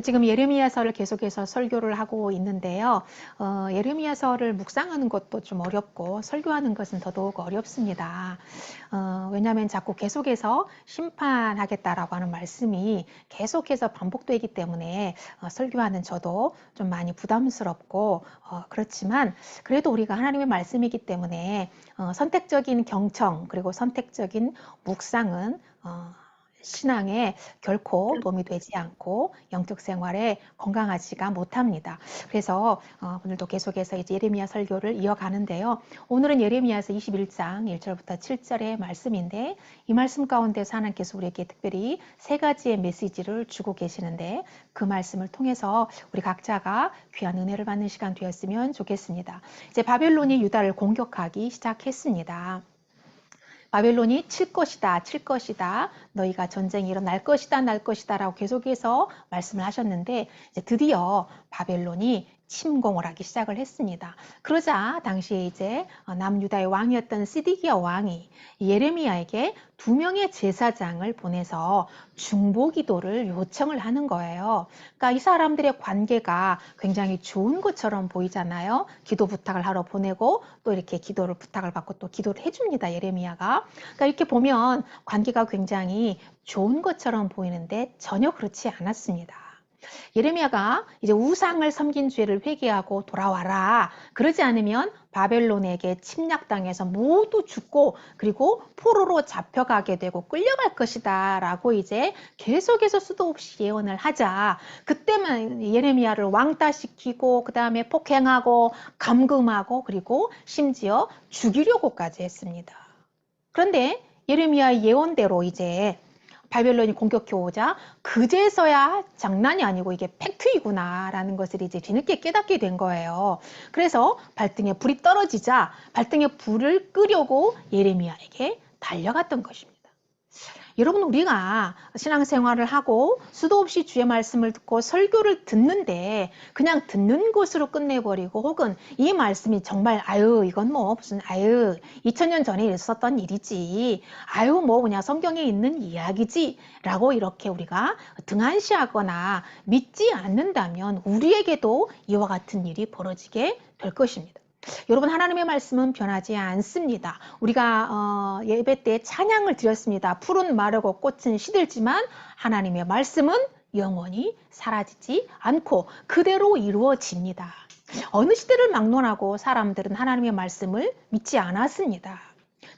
지금 예레미야서를 계속해서 설교를 하고 있는데요. 예레미야서를 묵상하는 것도 좀 어렵고 설교하는 것은 더더욱 어렵습니다. 왜냐하면 자꾸 계속해서 심판하겠다라고 하는 말씀이 계속해서 반복되기 때문에 설교하는 저도 좀 많이 부담스럽고 그렇지만 그래도 우리가 하나님의 말씀이기 때문에 선택적인 경청 그리고 선택적인 묵상은 신앙에 결코 도움이 되지 않고 영적 생활에 건강하지가 못합니다. 그래서 오늘도 계속해서 이제 예레미야 설교를 이어가는데요. 오늘은 예레미야서 21장 1절부터 7절의 말씀인데 이 말씀 가운데서 하나님께서 우리에게 특별히 세 가지의 메시지를 주고 계시는데 그 말씀을 통해서 우리 각자가 귀한 은혜를 받는 시간 되었으면 좋겠습니다. 이제 바벨론이 유다를 공격하기 시작했습니다. 바벨론이 칠 것이다, 칠 것이다. 너희가 전쟁이 일어날 것이다, 날 것이다 라고 계속해서 말씀을 하셨는데 이제 드디어 바벨론이 침공을 하기 시작을 했습니다. 그러자 당시에 이제 남유다의 왕이었던 시디기야 왕이 예레미야에게 2명의 제사장을 보내서 중보기도를 요청을 하는 거예요. 그러니까 이 사람들의 관계가 굉장히 좋은 것처럼 보이잖아요. 기도 부탁을 하러 보내고 또 이렇게 기도를 부탁을 받고 또 기도를 해줍니다. 예레미야가. 그러니까 이렇게 보면 관계가 굉장히 좋은 것처럼 보이는데 전혀 그렇지 않았습니다. 예레미야가 이제 우상을 섬긴 죄를 회개하고 돌아와라. 그러지 않으면 바벨론에게 침략당해서 모두 죽고 그리고 포로로 잡혀가게 되고 끌려갈 것이다 라고 이제 계속해서 수도 없이 예언을 하자. 그때만 예레미야를 왕따시키고 그 다음에 폭행하고 감금하고 그리고 심지어 죽이려고까지 했습니다. 그런데 예레미야의 예언대로 이제 바벨론이 공격해 오자 그제서야 장난이 아니고 이게 팩트이구나 라는 것을 이제 뒤늦게 깨닫게 된 거예요. 그래서 발등에 불이 떨어지자 발등에 불을 끄려고 예레미야에게 달려갔던 것입니다. 여러분, 우리가 신앙생활을 하고 수도 없이 주의 말씀을 듣고 설교를 듣는데 그냥 듣는 것으로 끝내버리고 혹은 이 말씀이 정말 이건 뭐 무슨 2000년 전에 있었던 일이지 뭐 그냥 성경에 있는 이야기지 라고 이렇게 우리가 등한시하거나 믿지 않는다면 우리에게도 이와 같은 일이 벌어지게 될 것입니다. 여러분, 하나님의 말씀은 변하지 않습니다. 우리가 예배 때 찬양을 드렸습니다. 풀은 마르고 꽃은 시들지만 하나님의 말씀은 영원히 사라지지 않고 그대로 이루어집니다. 어느 시대를 막론하고 사람들은 하나님의 말씀을 믿지 않았습니다.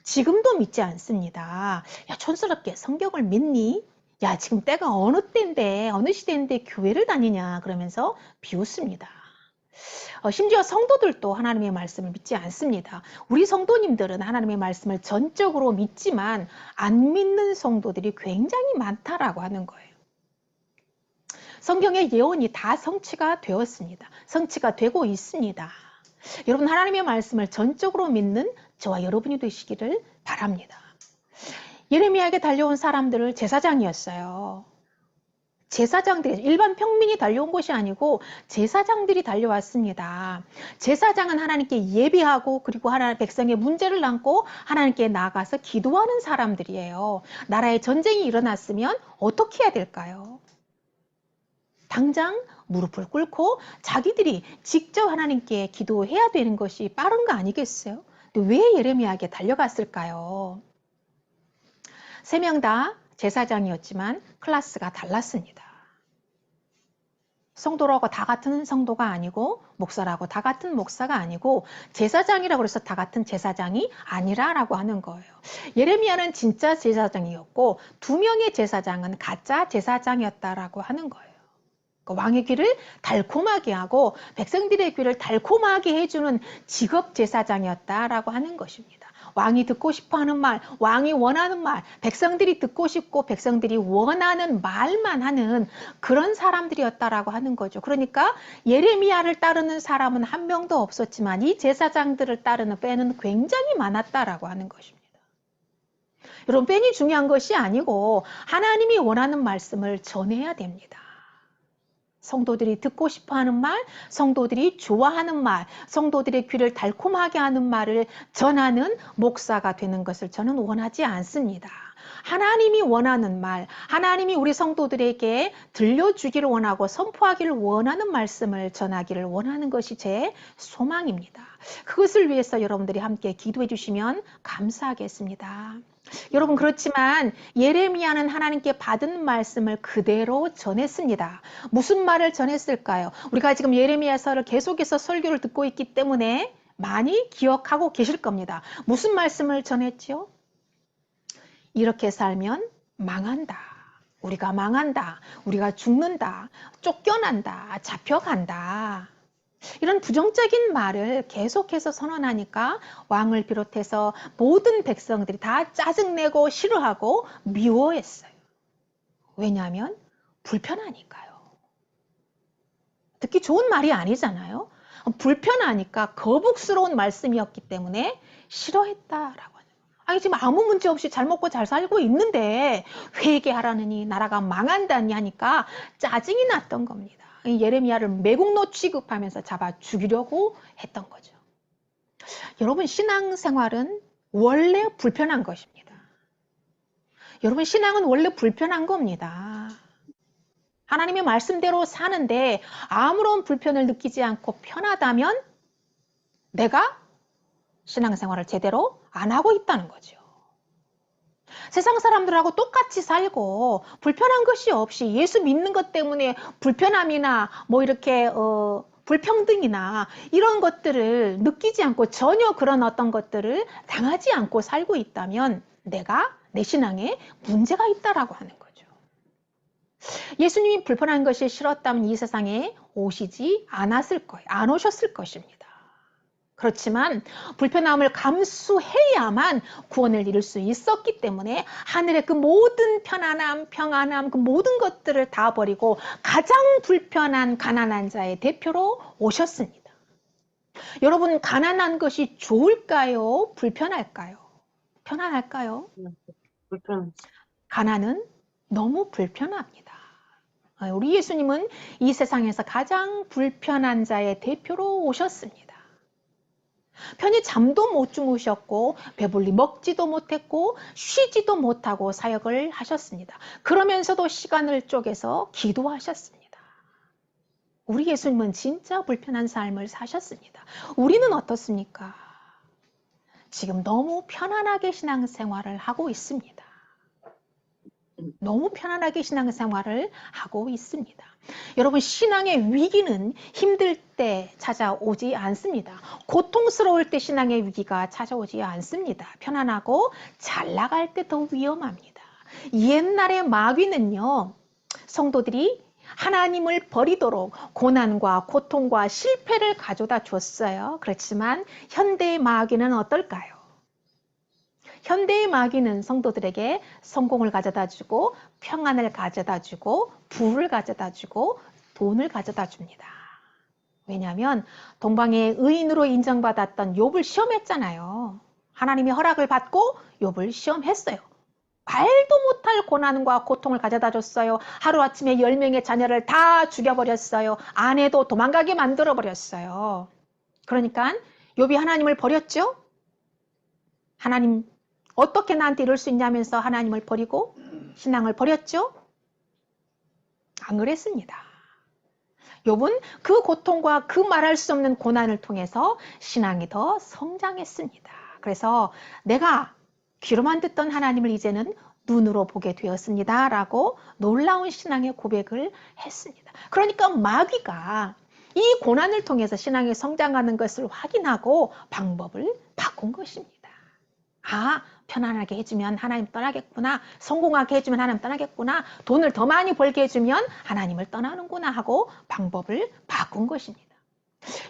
지금도 믿지 않습니다. 야, 촌스럽게 성경을 믿니? 야, 지금 때가 어느 때인데 어느 시대인데 교회를 다니냐 그러면서 비웃습니다. 심지어 성도들도 하나님의 말씀을 믿지 않습니다. 우리 성도님들은 하나님의 말씀을 전적으로 믿지만 안 믿는 성도들이 굉장히 많다라고 하는 거예요. 성경의 예언이 다 성취가 되었습니다. 성취가 되고 있습니다. 여러분, 하나님의 말씀을 전적으로 믿는 저와 여러분이 되시기를 바랍니다. 예레미야에게 달려온 사람들을 제사장이었어요. 제사장들이 일반 평민이 달려온 것이 아니고 제사장들이 달려왔습니다. 제사장은 하나님께 예비하고 그리고 백성의 문제를 안고 하나님께 나아가서 기도하는 사람들이에요. 나라에 전쟁이 일어났으면 어떻게 해야 될까요? 당장 무릎을 꿇고 자기들이 직접 하나님께 기도해야 되는 것이 빠른 거 아니겠어요? 근데 왜 예레미야에게 달려갔을까요? 3명 다 제사장이었지만 클래스가 달랐습니다. 성도라고 다 같은 성도가 아니고 목사라고 다 같은 목사가 아니고 제사장이라고 해서 다 같은 제사장이 아니라라고 하는 거예요. 예레미야는 진짜 제사장이었고 2명의 제사장은 가짜 제사장이었다라고 하는 거예요. 왕의 귀를 달콤하게 하고 백성들의 귀를 달콤하게 해주는 직업 제사장이었다라고 하는 것입니다. 왕이 듣고 싶어하는 말, 왕이 원하는 말, 백성들이 듣고 싶고 백성들이 원하는 말만 하는 그런 사람들이었다라고 하는 거죠. 그러니까 예레미야를 따르는 사람은 한 명도 없었지만 이 제사장들을 따르는 팬은 굉장히 많았다라고 하는 것입니다. 여러분, 팬이 중요한 것이 아니고 하나님이 원하는 말씀을 전해야 됩니다. 성도들이 듣고 싶어하는 말, 성도들이 좋아하는 말, 성도들의 귀를 달콤하게 하는 말을 전하는 목사가 되는 것을 저는 원하지 않습니다. 하나님이 원하는 말, 하나님이 우리 성도들에게 들려주기를 원하고 선포하기를 원하는 말씀을 전하기를 원하는 것이 제 소망입니다. 그것을 위해서 여러분들이 함께 기도해 주시면 감사하겠습니다. 여러분, 그렇지만 예레미야는 하나님께 받은 말씀을 그대로 전했습니다. 무슨 말을 전했을까요? 우리가 지금 예레미야서를 계속해서 설교를 듣고 있기 때문에 많이 기억하고 계실 겁니다. 무슨 말씀을 전했죠? 이렇게 살면 망한다. 우리가 망한다. 우리가 죽는다. 쫓겨난다. 잡혀간다. 이런 부정적인 말을 계속해서 선언하니까 왕을 비롯해서 모든 백성들이 다 짜증내고 싫어하고 미워했어요. 왜냐하면 불편하니까요. 듣기 좋은 말이 아니잖아요. 불편하니까 거북스러운 말씀이었기 때문에 싫어했다라고. 아니, 지금 아무 문제 없이 잘 먹고 잘 살고 있는데 회개하라느니 나라가 망한다니 하니까 짜증이 났던 겁니다. 예레미야를 매국노 취급하면서 잡아 죽이려고 했던 거죠. 여러분, 신앙생활은 원래 불편한 것입니다. 여러분, 신앙은 원래 불편한 겁니다. 하나님의 말씀대로 사는데 아무런 불편을 느끼지 않고 편하다면 내가 신앙생활을 제대로 안 하고 있다는 거죠. 세상 사람들하고 똑같이 살고 불편한 것이 없이 예수 믿는 것 때문에 불편함이나 뭐 이렇게 불평등이나 이런 것들을 느끼지 않고 전혀 그런 어떤 것들을 당하지 않고 살고 있다면 내가 내 신앙에 문제가 있다라고 하는 거죠. 예수님이 불편한 것이 싫었다면 이 세상에 오시지 않았을 거예요. 안 오셨을 것입니다. 그렇지만 불편함을 감수해야만 구원을 이룰 수 있었기 때문에 하늘의 그 모든 편안함, 평안함, 그 모든 것들을 다 버리고 가장 불편한 가난한 자의 대표로 오셨습니다. 여러분, 가난한 것이 좋을까요? 불편할까요? 편안할까요? 불편. 가난은 너무 불편합니다. 우리 예수님은 이 세상에서 가장 불편한 자의 대표로 오셨습니다. 편히 잠도 못 주무셨고 배불리 먹지도 못했고 쉬지도 못하고 사역을 하셨습니다. 그러면서도 시간을 쪼개서 기도하셨습니다. 우리 예수님은 진짜 불편한 삶을 사셨습니다. 우리는 어떻습니까? 지금 너무 편안하게 신앙생활을 하고 있습니다. 너무 편안하게 신앙생활을 하고 있습니다. 여러분, 신앙의 위기는 힘들 때 찾아오지 않습니다. 고통스러울 때 신앙의 위기가 찾아오지 않습니다. 편안하고 잘 나갈 때 더 위험합니다. 옛날의 마귀는요, 성도들이 하나님을 버리도록 고난과 고통과 실패를 가져다 줬어요. 그렇지만 현대의 마귀는 어떨까요? 현대의 마귀는 성도들에게 성공을 가져다 주고 평안을 가져다 주고 부를 가져다 주고 돈을 가져다 줍니다. 왜냐하면 동방의 의인으로 인정받았던 욥을 시험했잖아요. 하나님이 허락을 받고 욥을 시험했어요. 말도 못할 고난과 고통을 가져다 줬어요. 하루아침에 10명의 자녀를 다 죽여버렸어요. 아내도 도망가게 만들어버렸어요. 그러니까 욥이 하나님을 버렸죠. 하나님 어떻게 나한테 이럴 수 있냐면서 하나님을 버리고 신앙을 버렸죠? 안 그랬습니다. 욥은 그 고통과 그 말할 수 없는 고난을 통해서 신앙이 더 성장했습니다. 그래서 내가 귀로만 듣던 하나님을 이제는 눈으로 보게 되었습니다. 라고 놀라운 신앙의 고백을 했습니다. 그러니까 마귀가 이 고난을 통해서 신앙이 성장하는 것을 확인하고 방법을 바꾼 것입니다. 아, 편안하게 해주면 하나님 떠나겠구나. 성공하게 해주면 하나님 떠나겠구나. 돈을 더 많이 벌게 해주면 하나님을 떠나는구나 하고 방법을 바꾼 것입니다.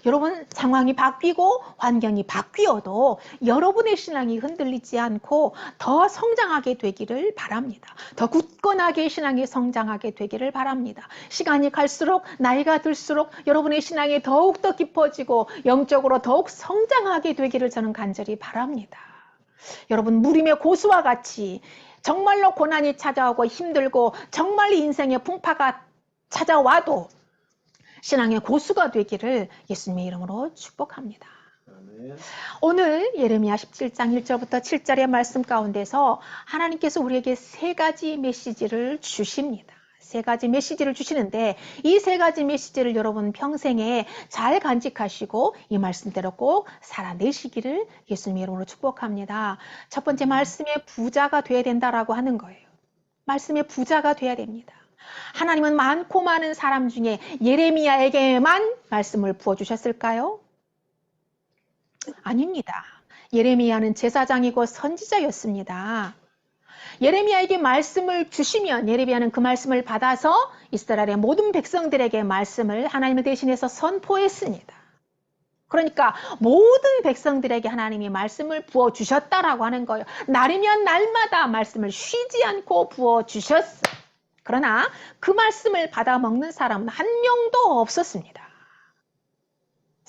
여러분, 상황이 바뀌고 환경이 바뀌어도 여러분의 신앙이 흔들리지 않고 더 성장하게 되기를 바랍니다. 더 굳건하게 신앙이 성장하게 되기를 바랍니다. 시간이 갈수록 나이가 들수록 여러분의 신앙이 더욱더 깊어지고 영적으로 더욱 성장하게 되기를 저는 간절히 바랍니다. 여러분, 무림의 고수와 같이 정말로 고난이 찾아오고 힘들고 정말 인생의 풍파가 찾아와도 신앙의 고수가 되기를 예수님의 이름으로 축복합니다. 아멘. 오늘 예레미야 17장 1절부터 7절의 말씀 가운데서 하나님께서 우리에게 세 가지 메시지를 주십니다. 세 가지 메시지를 주시는데 이 세 가지 메시지를 여러분 평생에 잘 간직하시고 이 말씀대로 꼭 살아내시기를 예수님의 이름으로 축복합니다. 첫 번째 말씀의 부자가 되어야 된다라고 하는 거예요. 말씀의 부자가 되어야 됩니다. 하나님은 많고 많은 사람 중에 예레미야에게만 말씀을 부어주셨을까요? 아닙니다. 예레미야는 제사장이고 선지자였습니다. 예레미야에게 말씀을 주시면 예레미야는 그 말씀을 받아서 이스라엘의 모든 백성들에게 말씀을 하나님을 대신해서 선포했습니다. 그러니까 모든 백성들에게 하나님이 말씀을 부어주셨다라고 하는 거예요. 날이면 날마다 말씀을 쉬지 않고 부어주셨어요. 그러나 그 말씀을 받아 먹는 사람은 한 명도 없었습니다.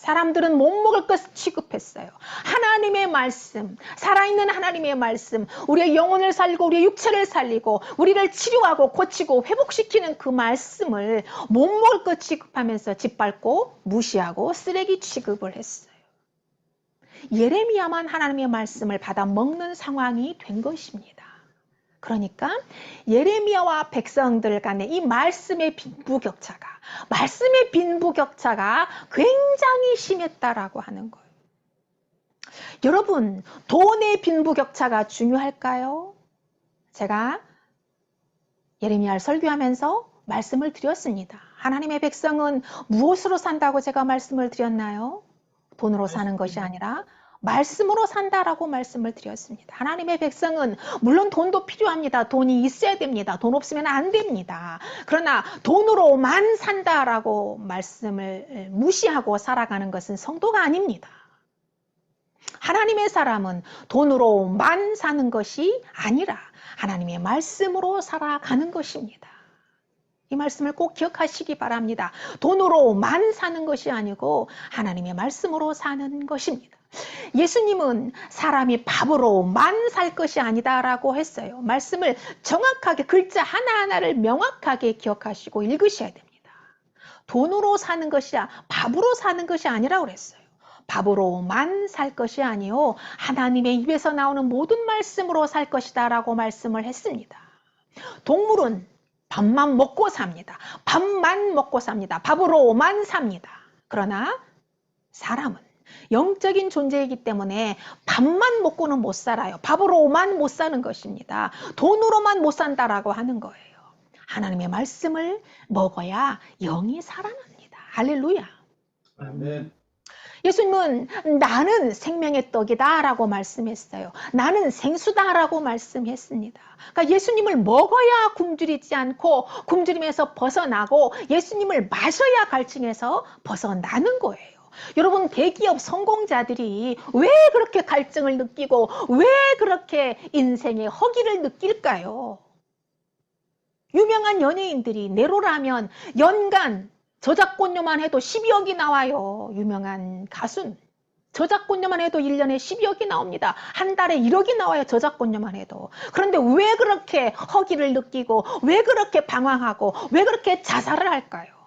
사람들은 못 먹을 것을 취급했어요. 하나님의 말씀, 살아있는 하나님의 말씀, 우리의 영혼을 살리고 우리의 육체를 살리고 우리를 치료하고 고치고 회복시키는 그 말씀을 못 먹을 것 취급하면서 짓밟고 무시하고 쓰레기 취급을 했어요. 예레미야만 하나님의 말씀을 받아 먹는 상황이 된 것입니다. 그러니까 예레미야와 백성들 간의 이 말씀의 빈부격차가 굉장히 심했다라고 하는 거예요. 여러분, 돈의 빈부격차가 중요할까요? 제가 예레미야를 설교하면서 말씀을 드렸습니다. 하나님의 백성은 무엇으로 산다고 제가 말씀을 드렸나요? 돈으로 사는 것이 아니라 말씀으로 산다라고 말씀을 드렸습니다. 하나님의 백성은 물론 돈도 필요합니다. 돈이 있어야 됩니다. 돈 없으면 안 됩니다. 그러나 돈으로만 산다라고 말씀을 무시하고 살아가는 것은 성도가 아닙니다. 하나님의 사람은 돈으로만 사는 것이 아니라 하나님의 말씀으로 살아가는 것입니다. 이 말씀을 꼭 기억하시기 바랍니다. 돈으로만 사는 것이 아니고 하나님의 말씀으로 사는 것입니다. 예수님은 사람이 밥으로만 살 것이 아니다라고 했어요. 말씀을 정확하게 글자 하나하나를 명확하게 기억하시고 읽으셔야 됩니다. 돈으로 사는 것이 밥으로 사는 것이 아니라고 그랬어요. 밥으로만 살 것이 아니요 하나님의 입에서 나오는 모든 말씀으로 살 것이다 라고 말씀을 했습니다. 동물은 밥만 먹고 삽니다. 밥만 먹고 삽니다. 밥으로만 삽니다. 그러나 사람은 영적인 존재이기 때문에 밥만 먹고는 못 살아요. 밥으로만 못 사는 것입니다. 돈으로만 못 산다라고 하는 거예요. 하나님의 말씀을 먹어야 영이 살아납니다. 할렐루야. 아멘. 예수님은 나는 생명의 떡이다 라고 말씀했어요. 나는 생수다 라고 말씀했습니다. 그러니까 예수님을 먹어야 굶주리지 않고 굶주림에서 벗어나고 예수님을 마셔야 갈증에서 벗어나는 거예요. 여러분, 대기업 성공자들이 왜 그렇게 갈증을 느끼고 왜 그렇게 인생의 허기를 느낄까요? 유명한 연예인들이 네로라면 연간 저작권료만 해도 12억이 나와요. 유명한 가수는 저작권료만 해도 1년에 12억이 나옵니다. 한 달에 1억이 나와요. 저작권료만 해도. 그런데 왜 그렇게 허기를 느끼고 왜 그렇게 방황하고 왜 그렇게 자살을 할까요?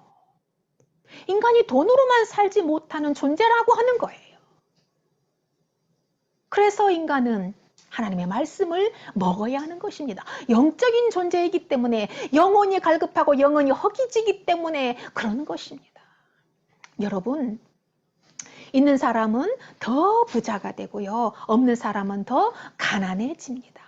인간이 돈으로만 살지 못하는 존재라고 하는 거예요. 그래서 인간은 하나님의 말씀을 먹어야 하는 것입니다. 영적인 존재이기 때문에 영혼이 갈급하고 영혼이 허기지기 때문에 그러는 것입니다. 여러분, 있는 사람은 더 부자가 되고요. 없는 사람은 더 가난해집니다.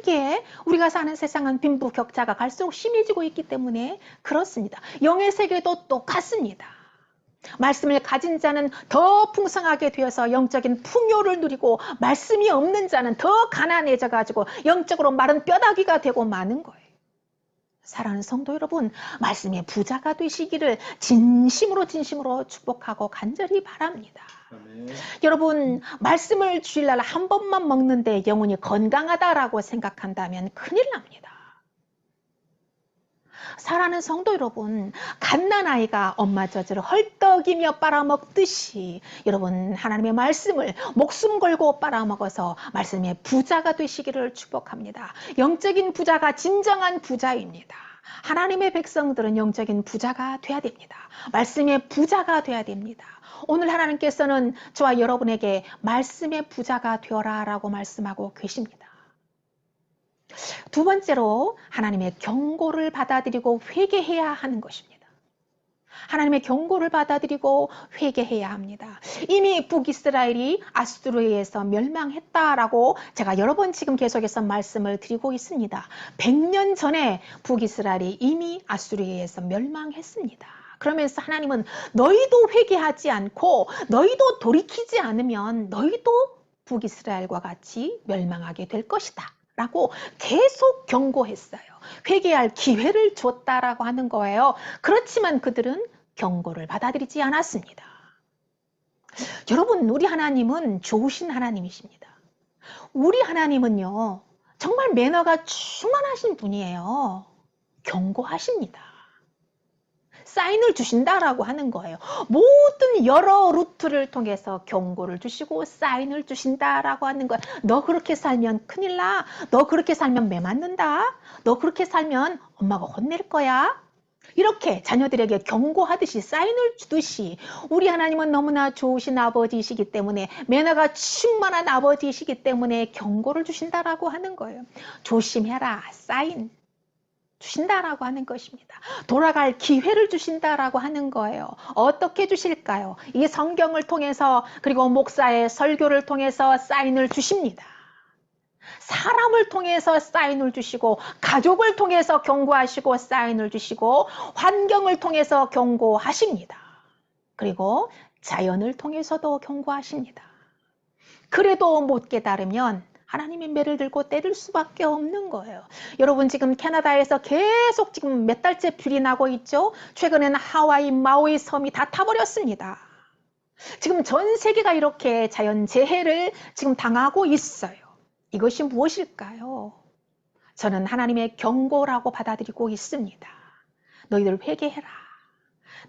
이게 우리가 사는 세상은 빈부격차가 갈수록 심해지고 있기 때문에 그렇습니다. 영의 세계도 똑같습니다. 말씀을 가진 자는 더 풍성하게 되어서 영적인 풍요를 누리고 말씀이 없는 자는 더 가난해져 가지고 영적으로 마른 뼈다귀가 되고 마는 거예요. 사랑하는 성도 여러분, 말씀의 부자가 되시기를 진심으로 축복하고 간절히 바랍니다. 아멘. 여러분, 말씀을 주일날 한 번만 먹는데 영혼이 건강하다라고 생각한다면 큰일 납니다. 사랑하는 성도 여러분, 갓난아이가 엄마 젖을 헐떡이며 빨아먹듯이 여러분 하나님의 말씀을 목숨 걸고 빨아먹어서 말씀의 부자가 되시기를 축복합니다. 영적인 부자가 진정한 부자입니다. 하나님의 백성들은 영적인 부자가 돼야 됩니다. 말씀의 부자가 돼야 됩니다. 오늘 하나님께서는 저와 여러분에게 말씀의 부자가 되어라 라고 말씀하고 계십니다. 두 번째로 하나님의 경고를 받아들이고 회개해야 하는 것입니다. 하나님의 경고를 받아들이고 회개해야 합니다. 이미 북이스라엘이 아수르에 의해서 멸망했다라고 제가 여러 번 지금 계속해서 말씀을 드리고 있습니다. 100년 전에 북이스라엘이 이미 아수르에 의해서 멸망했습니다. 그러면서 하나님은 너희도 회개하지 않고 너희도 돌이키지 않으면 너희도 북이스라엘과 같이 멸망하게 될 것이다 라고 계속 경고했어요. 회개할 기회를 줬다라고 하는 거예요. 그렇지만 그들은 경고를 받아들이지 않았습니다. 여러분, 우리 하나님은 좋으신 하나님이십니다. 우리 하나님은요, 정말 매너가 충만하신 분이에요. 경고하십니다. 사인을 주신다라고 하는 거예요. 모든 여러 루트를 통해서 경고를 주시고 사인을 주신다라고 하는 거예요. 너 그렇게 살면 큰일 나. 너 그렇게 살면 매 맞는다. 너 그렇게 살면 엄마가 혼낼 거야. 이렇게 자녀들에게 경고하듯이 사인을 주듯이 우리 하나님은 너무나 좋으신 아버지이시기 때문에 매너가 충만한 아버지이시기 때문에 경고를 주신다라고 하는 거예요. 조심해라. 사인 주신다라고 하는 것입니다. 돌아갈 기회를 주신다라고 하는 거예요. 어떻게 주실까요? 이 성경을 통해서 그리고 목사의 설교를 통해서 사인을 주십니다. 사람을 통해서 사인을 주시고 가족을 통해서 경고하시고 사인을 주시고 환경을 통해서 경고하십니다. 그리고 자연을 통해서도 경고하십니다. 그래도 못 깨달으면 하나님의 매를 들고 때릴 수밖에 없는 거예요. 여러분 지금 캐나다에서 계속 지금 몇 달째 불이 나고 있죠. 최근에는 하와이, 마우이 섬이 다 타버렸습니다. 지금 전 세계가 이렇게 자연재해를 지금 당하고 있어요. 이것이 무엇일까요? 저는 하나님의 경고라고 받아들이고 있습니다. 너희들 회개해라.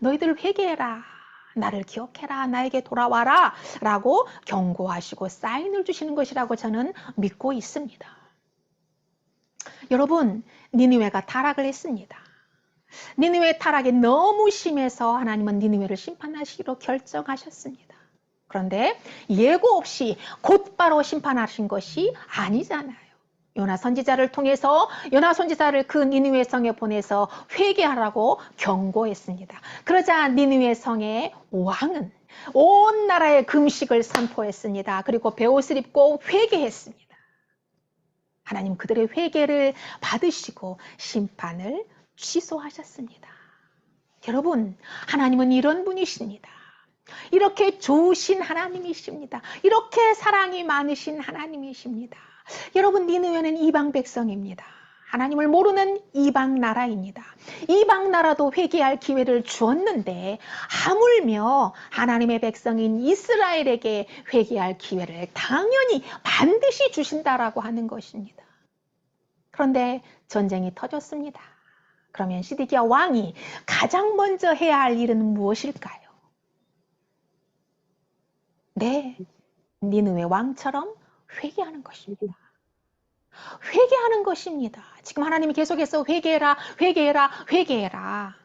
너희들 회개해라. 나를 기억해라. 나에게 돌아와라. 라고 경고하시고 사인을 주시는 것이라고 저는 믿고 있습니다. 여러분, 니느웨가 타락을 했습니다. 니느웨 타락이 너무 심해서 하나님은 니느웨를 심판하시기로 결정하셨습니다. 그런데 예고 없이 곧바로 심판하신 것이 아니잖아요. 요나 선지자를 통해서 요나 선지자를 그 니느웨 성에 보내서 회개하라고 경고했습니다. 그러자 니느웨 성의 왕은 온 나라에 금식을 선포했습니다. 그리고 베옷을 입고 회개했습니다. 하나님 그들의 회개를 받으시고 심판을 취소하셨습니다. 여러분, 하나님은 이런 분이십니다. 이렇게 좋으신 하나님이십니다. 이렇게 사랑이 많으신 하나님이십니다. 여러분, 니느웨는 이방 백성입니다. 하나님을 모르는 이방 나라입니다. 이방 나라도 회개할 기회를 주었는데 하물며 하나님의 백성인 이스라엘에게 회개할 기회를 당연히 반드시 주신다라고 하는 것입니다. 그런데 전쟁이 터졌습니다. 그러면 시드기야 왕이 가장 먼저 해야 할 일은 무엇일까요? 네, 니느웨 왕처럼 회개하는 것입니다. 회개하는 것입니다. 지금 하나님이 계속해서 회개해라, 회개해라, 회개해라.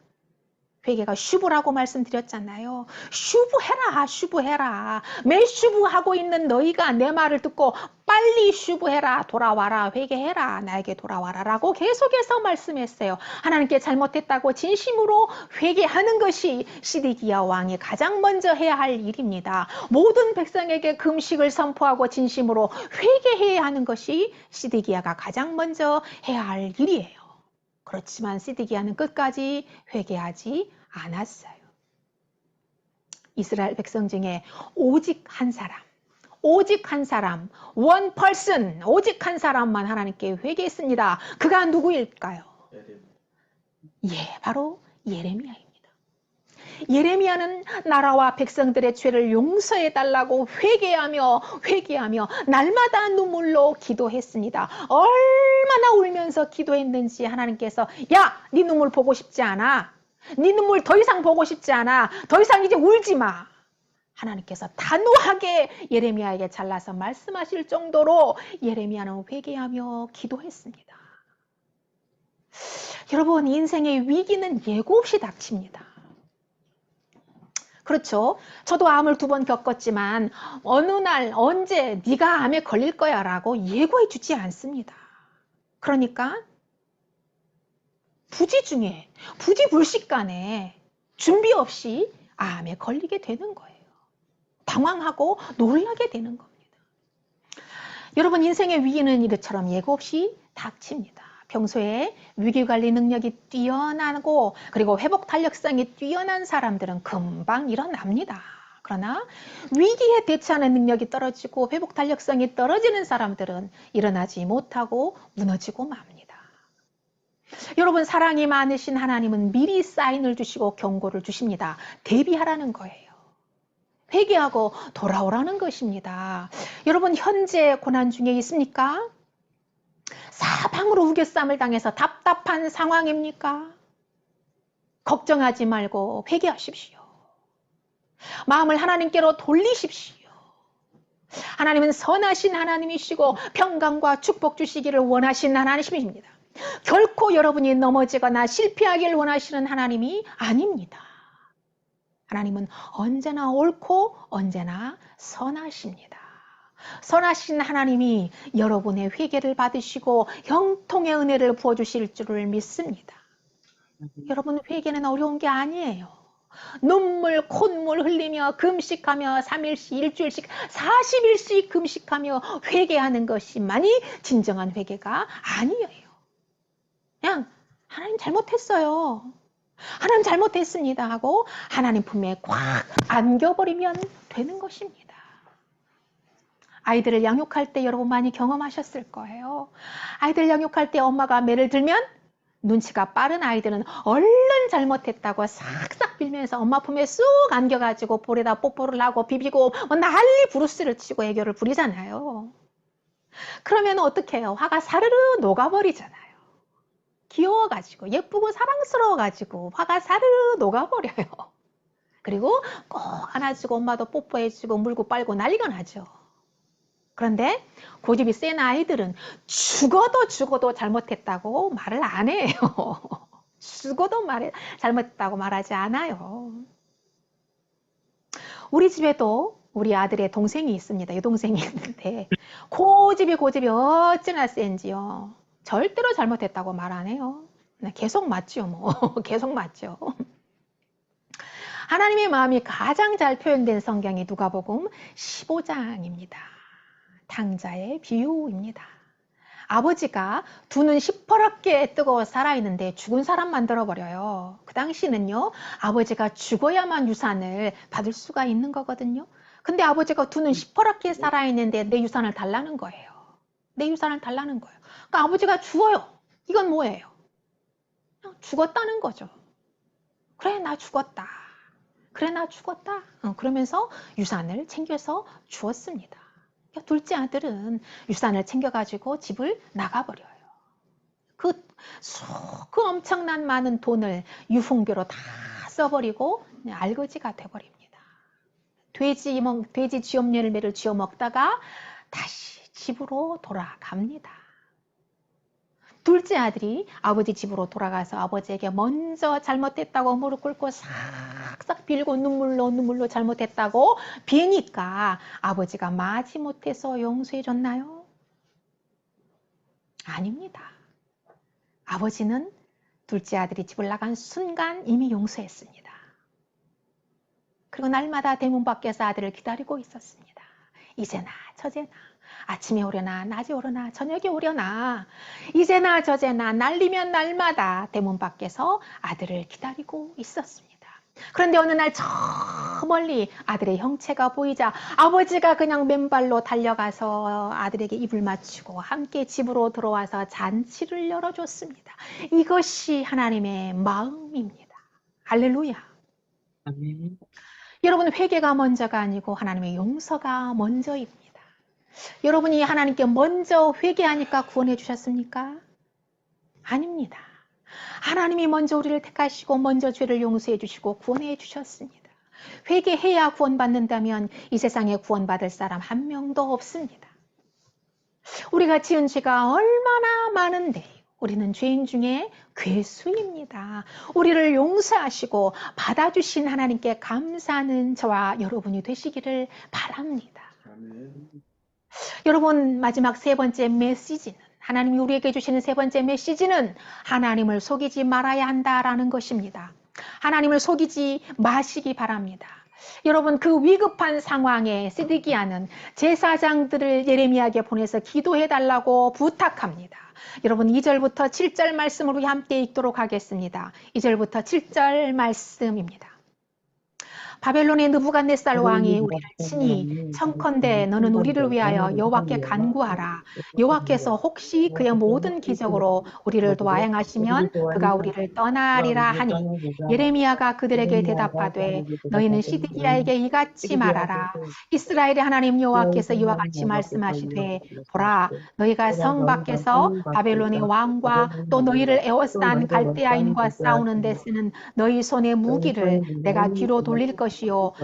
회개가 슈브라고 말씀드렸잖아요. 슈브해라, 슈브해라. 매 슈브하고 있는 너희가 내 말을 듣고 빨리 슈브해라, 돌아와라, 회개해라, 나에게 돌아와라 라고 계속해서 말씀했어요. 하나님께 잘못했다고 진심으로 회개하는 것이 시드기야 왕이 가장 먼저 해야 할 일입니다. 모든 백성에게 금식을 선포하고 진심으로 회개해야 하는 것이 시드기야가 가장 먼저 해야 할 일이에요. 그렇지만 시드기야는 끝까지 회개하지 않았어요. 이스라엘 백성 중에 오직 한 사람, one person, 오직 한 사람만 하나님께 회개했습니다. 그가 누구일까요? 바로 예레미야입니다. 예레미야는 나라와 백성들의 죄를 용서해달라고 회개하며 날마다 눈물로 기도했습니다. 얼마나 울면서 기도했는지 하나님께서 야, 네 눈물 보고 싶지 않아. 네 눈물 더 이상 보고 싶지 않아. 더 이상 이제 울지 마. 하나님께서 단호하게 예레미야에게 잘라서 말씀하실 정도로 예레미야는 회개하며 기도했습니다. 여러분, 인생의 위기는 예고 없이 닥칩니다. 그렇죠. 저도 암을 2번 겪었지만 어느 날 언제 네가 암에 걸릴 거야 라고 예고해 주지 않습니다. 그러니까 부지중에 부지불식간에 준비 없이 암에 걸리게 되는 거예요. 당황하고 놀라게 되는 겁니다. 여러분, 인생의 위기는 이것처럼 예고 없이 닥칩니다. 평소에 위기관리 능력이 뛰어나고 그리고 회복 탄력성이 뛰어난 사람들은 금방 일어납니다. 그러나 위기에 대처하는 능력이 떨어지고 회복 탄력성이 떨어지는 사람들은 일어나지 못하고 무너지고 맙니다. 여러분, 사랑이 많으신 하나님은 미리 사인을 주시고 경고를 주십니다. 대비하라는 거예요. 회개하고 돌아오라는 것입니다. 여러분, 현재 고난 중에 있습니까? 사방으로 우겨쌈을 당해서 답답한 상황입니까? 걱정하지 말고 회개하십시오. 마음을 하나님께로 돌리십시오. 하나님은 선하신 하나님이시고 평강과 축복 주시기를 원하시는 하나님이십니다. 결코 여러분이 넘어지거나 실패하기를 원하시는 하나님이 아닙니다. 하나님은 언제나 옳고 언제나 선하십니다. 선하신 하나님이 여러분의 회개를 받으시고 형통의 은혜를 부어주실 줄을 믿습니다. 여러분, 회개는 어려운 게 아니에요. 눈물, 콧물 흘리며 금식하며 3일씩, 일주일씩, 40일씩 금식하며 회개하는 것이만이 진정한 회개가 아니에요. 그냥 하나님 잘못했어요. 하나님 잘못했습니다 하고 하나님 품에 꽉 안겨버리면 되는 것입니다. 아이들을 양육할 때 여러분 많이 경험하셨을 거예요. 아이들 양육할 때 엄마가 매를 들면 눈치가 빠른 아이들은 얼른 잘못했다고 싹싹 빌면서 엄마 품에 쑥 안겨가지고 볼에다 뽀뽀를 하고 비비고 난리 부르스를 치고 애교를 부리잖아요. 그러면 어떻게 해요? 화가 사르르 녹아버리잖아요. 귀여워가지고 예쁘고 사랑스러워가지고 화가 사르르 녹아버려요. 그리고 꼭 안아주고 엄마도 뽀뽀해주고 물고 빨고 난리가 나죠. 그런데 고집이 센 아이들은 죽어도 잘못했다고 말을 안 해요. 죽어도 잘못했다고 말하지 않아요. 우리 집에도 우리 아들의 동생이 있습니다. 여동생이 있는데 고집이 어찌나 센지요. 절대로 잘못했다고 말 안 해요. 계속 맞죠, 뭐. 계속 맞죠. 하나님의 마음이 가장 잘 표현된 성경이 누가복음 15장입니다. 탕자의 비유입니다. 아버지가 두 눈 시퍼렇게 뜨고 살아있는데 죽은 사람 만들어버려요. 그 당시는요, 아버지가 죽어야만 유산을 받을 수가 있는 거거든요. 근데 아버지가 두 눈 시퍼렇게 살아있는데 내 유산을 달라는 거예요. 내 유산을 달라는 거예요. 그러니까 아버지가 죽어요. 이건 뭐예요? 그냥 죽었다는 거죠. 그래, 나 죽었다. 그래, 나 죽었다. 그러면서 유산을 챙겨서 주었습니다. 둘째 아들은 유산을 챙겨가지고 집을 나가버려요. 그 엄청난 많은 돈을 유흥비로 다 써버리고 알거지가 돼버립니다. 돼지 쥐엄 열매를 쥐어 먹다가 다시 집으로 돌아갑니다. 둘째 아들이 아버지 집으로 돌아가서 아버지에게 먼저 잘못했다고 무릎 꿇고 싹싹 빌고 눈물로 잘못했다고 비니까 아버지가 마지못해서 용서해 줬나요? 아닙니다. 아버지는 둘째 아들이 집을 나간 순간 이미 용서했습니다. 그리고 날마다 대문 밖에서 아들을 기다리고 있었습니다. 이제나 저제나 아침에 오려나 낮에 오려나 저녁에 오려나 이제나 저제나 날리면 날마다 대문 밖에서 아들을 기다리고 있었습니다. 그런데 어느 날 저 멀리 아들의 형체가 보이자 아버지가 그냥 맨발로 달려가서 아들에게 입을 맞추고 함께 집으로 들어와서 잔치를 열어줬습니다. 이것이 하나님의 마음입니다. 할렐루야. 아멘. 여러분, 회개가 먼저가 아니고 하나님의 용서가 먼저입니다. 여러분이 하나님께 먼저 회개하니까 구원해 주셨습니까? 아닙니다. 하나님이 먼저 우리를 택하시고 먼저 죄를 용서해 주시고 구원해 주셨습니다. 회개해야 구원받는다면 이 세상에 구원받을 사람 한 명도 없습니다. 우리가 지은 죄가 얼마나 많은데요. 우리는 죄인 중에 괴수입니다. 우리를 용서하시고 받아주신 하나님께 감사하는 저와 여러분이 되시기를 바랍니다. 아멘. 여러분, 마지막 세 번째 메시지는, 하나님이 우리에게 주시는 세 번째 메시지는 하나님을 속이지 말아야 한다라는 것입니다. 하나님을 속이지 마시기 바랍니다. 여러분, 그 위급한 상황에 시드기야는 제사장들을 예레미야에게 보내서 기도해달라고 부탁합니다. 여러분, 2절부터 7절 말씀을 우리 함께 읽도록 하겠습니다. 2절부터 7절 말씀입니다. 바벨론의 느부갓네살 왕이 우리를 치니 청컨대 너는 우리를 위하여 여호와께 간구하라. 여호와께서 혹시 그의 모든 기적으로 우리를 도와 행하시면 그가 우리를 떠나리라 하니, 예레미야가 그들에게 대답하되 너희는 시드기야에게 이같이 말하라. 이스라엘의 하나님 여호와께서 이와 같이 말씀하시되 보라, 너희가 성 밖에서 바벨론의 왕과 또 너희를 에워싼 갈대아인과 싸우는 데 쓰는 너희 손의 무기를 내가 뒤로 돌릴 것이요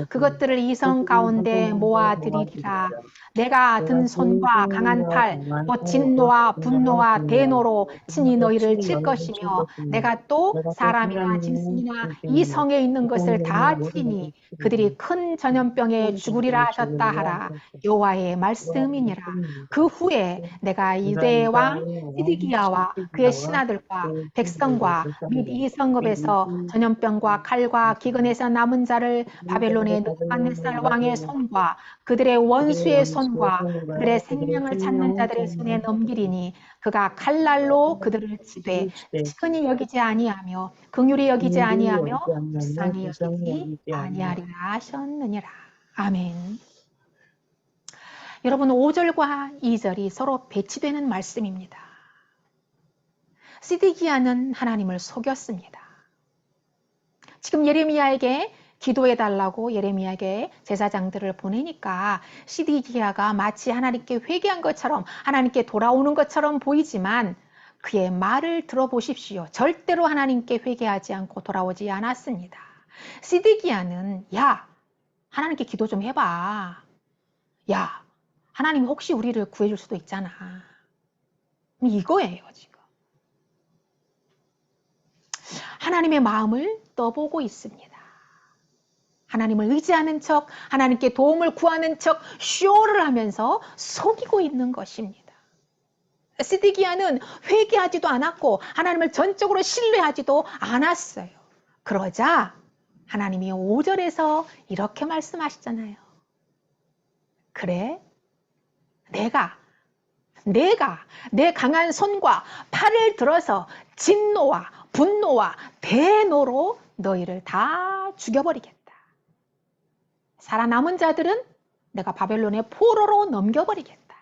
그것들을 이 성 가운데 모아들이리라. 내가 든 손과 강한 팔, 곧 진노와 분노와 대노로 친히 너희를 칠 것이며 내가 또 사람이나 짐승이나 이 성에 있는 것을 다 치니 그들이 큰 전염병에 죽으리라 하셨다 하라. 여호와의 말씀이니라. 그 후에 내가 유대의 왕 시드기야와 그의 신하들과 백성과 및 이 성읍에서 전염병과 칼과 기근에서 남은 자를 바벨론의 느부갓네살 왕의 손과 그들의 원수의 손과 그들의 생명을 찾는 자들의 손에 넘기리니 그가 칼날로 그들을 치되 치근히 여기지 아니하며 긍휼히 여기지 아니하며 불쌍히 여기지 아니하리라 하셨느니라. 아멘. 여러분, 5절과 2절이 서로 배치되는 말씀입니다. 시드기야는 하나님을 속였습니다. 지금 예레미야에게 기도해달라고 예레미야에게 제사장들을 보내니까 시드기야가 마치 하나님께 회개한 것처럼, 하나님께 돌아오는 것처럼 보이지만 그의 말을 들어보십시오. 절대로 하나님께 회개하지 않고 돌아오지 않았습니다. 시드기야는 야, 하나님께 기도 좀 해봐. 야, 하나님 혹시 우리를 구해줄 수도 있잖아. 이거예요, 지금. 하나님의 마음을 떠보고 있습니다. 하나님을 의지하는 척, 하나님께 도움을 구하는 척 쇼를 하면서 속이고 있는 것입니다. 시드기야는 회개하지도 않았고 하나님을 전적으로 신뢰하지도 않았어요. 그러자 하나님이 5절에서 이렇게 말씀하시잖아요. 그래, 내가 내 강한 손과 팔을 들어서 진노와 분노와 대노로 너희를 다 죽여버리겠다. 살아남은 자들은 내가 바벨론의 포로로 넘겨버리겠다.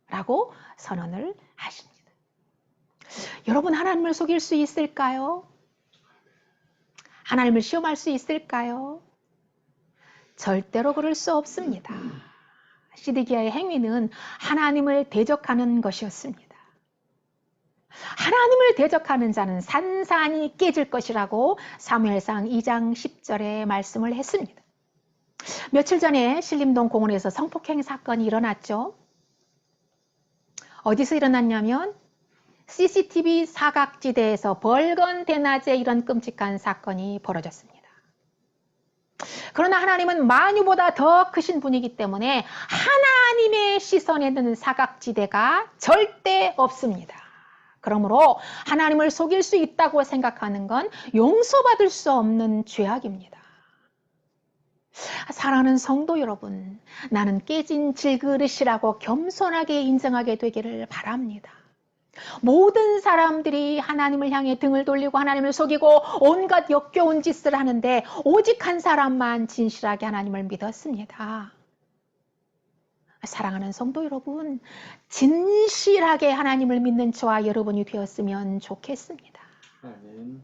라고 선언을 하십니다. 여러분, 하나님을 속일 수 있을까요? 하나님을 시험할 수 있을까요? 절대로 그럴 수 없습니다. 시드기야의 행위는 하나님을 대적하는 것이었습니다. 하나님을 대적하는 자는 산산이 깨질 것이라고 사무엘상 2장 10절에 말씀을 했습니다. 며칠 전에 신림동 공원에서 성폭행 사건이 일어났죠. 어디서 일어났냐면 CCTV 사각지대에서 벌건 대낮에 이런 끔찍한 사건이 벌어졌습니다. 그러나 하나님은 만유보다 더 크신 분이기 때문에 하나님의 시선에는 사각지대가 절대 없습니다. 그러므로 하나님을 속일 수 있다고 생각하는 건 용서받을 수 없는 죄악입니다. 사랑하는 성도 여러분, 나는 깨진 질그릇이라고 겸손하게 인정하게 되기를 바랍니다. 모든 사람들이 하나님을 향해 등을 돌리고 하나님을 속이고 온갖 역겨운 짓을 하는데 오직 한 사람만 진실하게 하나님을 믿었습니다. 사랑하는 성도 여러분, 진실하게 하나님을 믿는 저와 여러분이 되었으면 좋겠습니다. 아멘.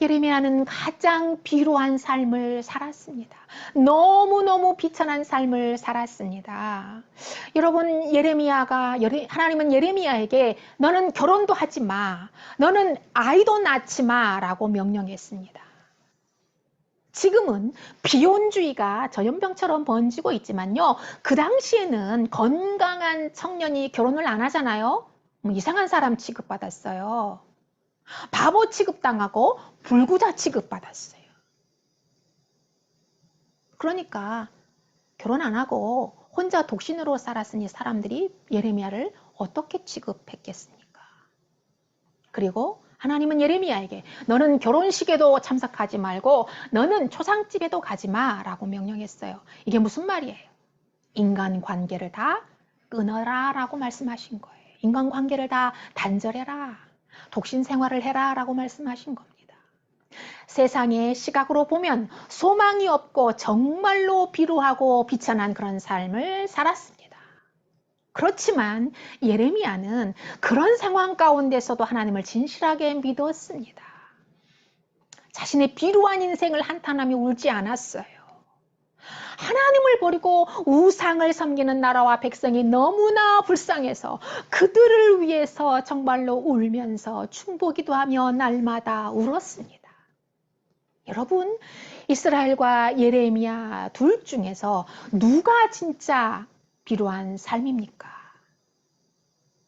예레미야는 가장 비루한 삶을 살았습니다. 너무너무 비천한 삶을 살았습니다. 여러분, 하나님은 예레미야에게 너는 결혼도 하지 마, 너는 아이도 낳지 마 라고 명령했습니다. 지금은 비혼주의가 전염병처럼 번지고 있지만요, 그 당시에는 건강한 청년이 결혼을 안 하잖아요. 이상한 사람 취급받았어요. 바보 취급당하고 불구자 취급받았어요. 그러니까 결혼 안 하고 혼자 독신으로 살았으니 사람들이 예레미야를 어떻게 취급했겠습니까? 그리고 하나님은 예레미야에게 너는 결혼식에도 참석하지 말고 너는 초상집에도 가지 마라고 명령했어요. 이게 무슨 말이에요? 인간관계를 다 끊어라 라고 말씀하신 거예요. 인간관계를 다 단절해라. 독신 생활을 해라 라고 말씀하신 겁니다. 세상의 시각으로 보면 소망이 없고 정말로 비루하고 비천한 그런 삶을 살았습니다. 그렇지만 예레미야는 그런 상황 가운데서도 하나님을 진실하게 믿었습니다. 자신의 비루한 인생을 한탄하며 울지 않았어요. 하나님을 버리고 우상을 섬기는 나라와 백성이 너무나 불쌍해서 그들을 위해서 정말로 울면서 충보기도 하며 날마다 울었습니다. 여러분, 이스라엘과 예레미야 둘 중에서 누가 진짜 비루한 삶입니까?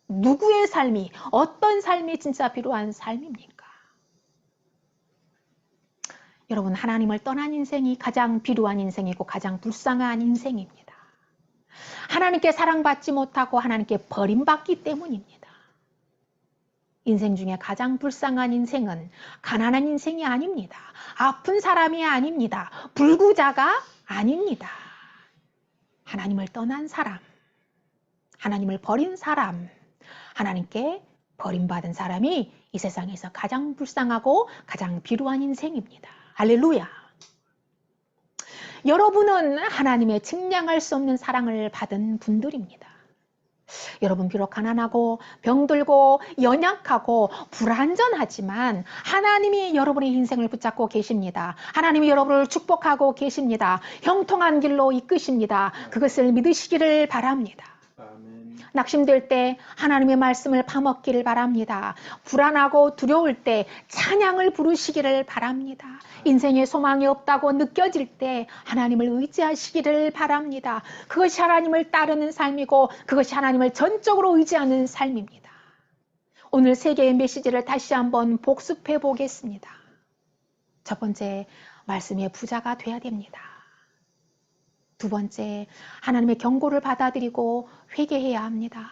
누구의 삶이, 어떤 삶이 진짜 비루한 삶입니까? 여러분, 하나님을 떠난 인생이 가장 비루한 인생이고 가장 불쌍한 인생입니다. 하나님께 사랑받지 못하고 하나님께 버림받기 때문입니다. 인생 중에 가장 불쌍한 인생은 가난한 인생이 아닙니다. 아픈 사람이 아닙니다. 불구자가 아닙니다. 하나님을 떠난 사람, 하나님을 버린 사람, 하나님께 버림받은 사람이 이 세상에서 가장 불쌍하고 가장 비루한 인생입니다. 할렐루야. 여러분은 하나님의 측량할 수 없는 사랑을 받은 분들입니다. 여러분 비록 가난하고 병들고 연약하고 불완전하지만 하나님이 여러분의 인생을 붙잡고 계십니다. 하나님이 여러분을 축복하고 계십니다. 형통한 길로 이끄십니다. 그것을 믿으시기를 바랍니다. 아멘. 낙심될 때 하나님의 말씀을 파먹기를 바랍니다. 불안하고 두려울 때 찬양을 부르시기를 바랍니다. 인생에 소망이 없다고 느껴질 때 하나님을 의지하시기를 바랍니다. 그것이 하나님을 따르는 삶이고 그것이 하나님을 전적으로 의지하는 삶입니다. 오늘 세 개의 메시지를 다시 한번 복습해 보겠습니다. 첫 번째, 말씀의 부자가 돼야 됩니다. 두 번째, 하나님의 경고를 받아들이고 회개해야 합니다.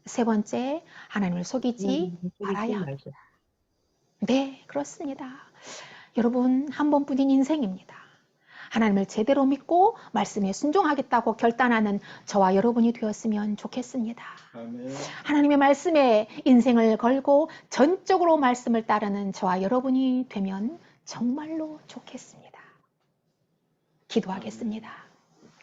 세 번째, 하나님을 속이지 말아야 합니다. 네, 그렇습니다. 여러분, 한 번뿐인 인생입니다. 하나님을 제대로 믿고 말씀에 순종하겠다고 결단하는 저와 여러분이 되었으면 좋겠습니다. 아멘. 하나님의 말씀에 인생을 걸고 전적으로 말씀을 따르는 저와 여러분이 되면 정말로 좋겠습니다. 기도하겠습니다.